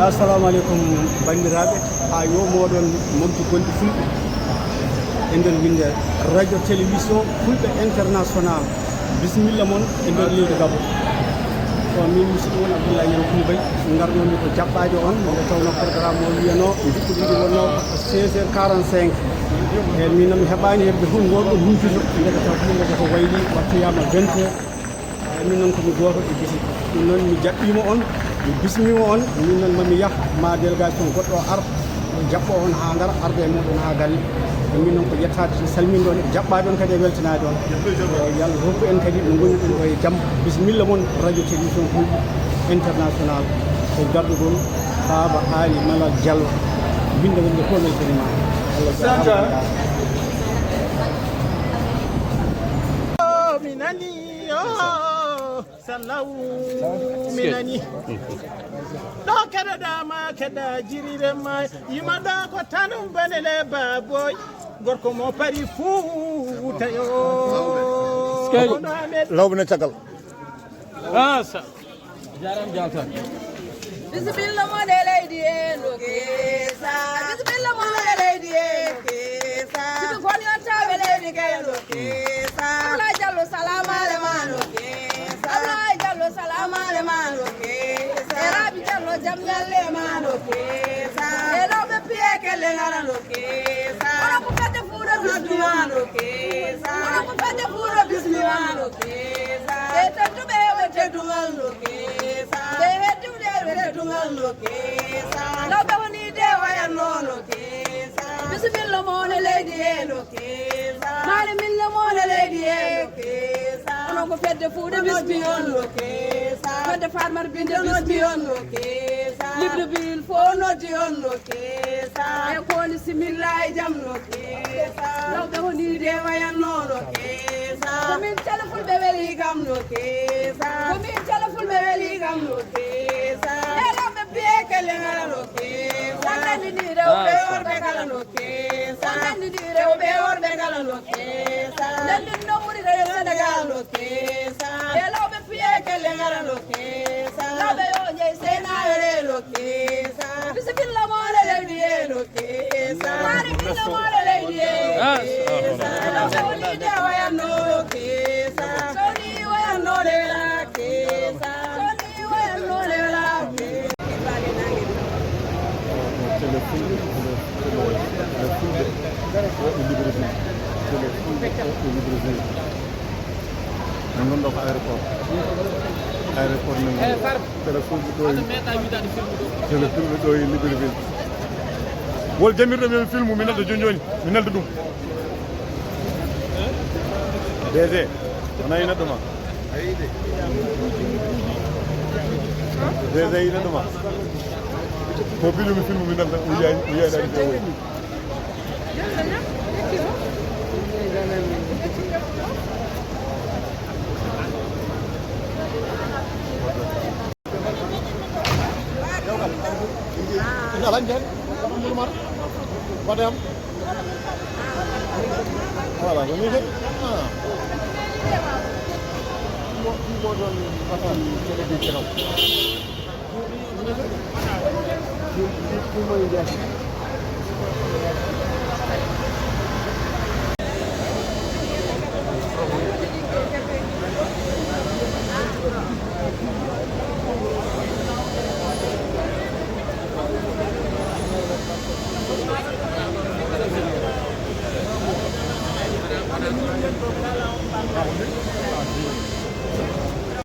assalamu aleykum bandiraɓe ha yo moɗon monti gonɗi fulɓe e nder winde radio télévision fulɓe international bisimilla moon e nder leydi Gabon so min musidɗo won Abdoulaye Yero Coulibaly garnomi ko jaɓɓade on nde tawno programme o wiyano jikkuɗiɗi wonno 16h45 e min mi heɓani hebde hun goɗɗo humpito ndeka taw ɗumɗeke ko wayli wattuyama 20h min noon komi goto e bisi ɗum noon mi jaɓɓima on mi bismima on min noon mami yah ma délégation goɗɗo ar jaɓɓo on ha gara arde e muɗum ha galle e min noon ko yettade salmin ɗon e jaɓɓade on kadi e weltanade on yo Allah hokku en kadi no goni ɗum ɗo e jaam bisimilla moon radio télévision fulɓe international e garɗugol Baba Ali Malal Diallo binde wonde fof weltanima Allah mi nani salawu mi nani ɗo keɗoɗama keɗa jirirema yimaɗa ko tanum banele baboy gorko mo pari fuutayo lawɓe caggal sa jaram jaltan bisimilla moɗe leydi e no kesa bisimilla moɗe leydi e kesa sibi fonyotaɓe leydi kay no kesa Abdoulaye Diallo salamale ma no kesa Abdoulaye Diallo salamale ma no kesa e Rabi Diallo jam nyalle ma no kesa e rewɓe piye kelle ngara no kesa oɗo ko fedde fuuɗo bismima no kesa oɗo ko fedde fuuɗo bismima no kesa e tedduɓe ɓe teddugal no kesa e hedduɓe ɓe teddugal no kesa lawɓe woni de wayanno no kesa bisimilla mone leydi e no kesa mane milla mone leydi e kesa onon ko fedde fuuɗo bismi on no kesa fedde farmar binde noddi on no kesa Libreville fo noddi on no kesa e koni similla e jam no kesa lawɓe woni de wayanno no kesa komin téléphone weeli kam no kesa komin téléphone weeli kam no kesa e lawɓe biye kelle ngara no kesa wonandini rewɓe worɓe kala no kesa wonandini rewɓe worɓe kala no kesa nandin no ɓuri rew Sénégal no kesa e lawɓe biye kelle ngara no kesa lawɓe yo jeey senawere no kesa bisimilla moɗe leydi e no kesa mari milla moɗe leydi e kesa lawɓe woni de wayanno kesa soni wayannode wela kesa soni wayannode wela min gonɗo ko aéroport men téléphone ɗo téléfilme ɗo e Libreville wol jamirɗo men film mi nelda joni joni mi nelda ɗum DG wona yi neɗɗo ma DG yi neɗɗo ma mo bilumi film mi nelda wiyaɗani jewoy Jalan jen, kamu mar, padam. Wala, ini kan. Mau don apa? Jadi dicerok. Cuma ini.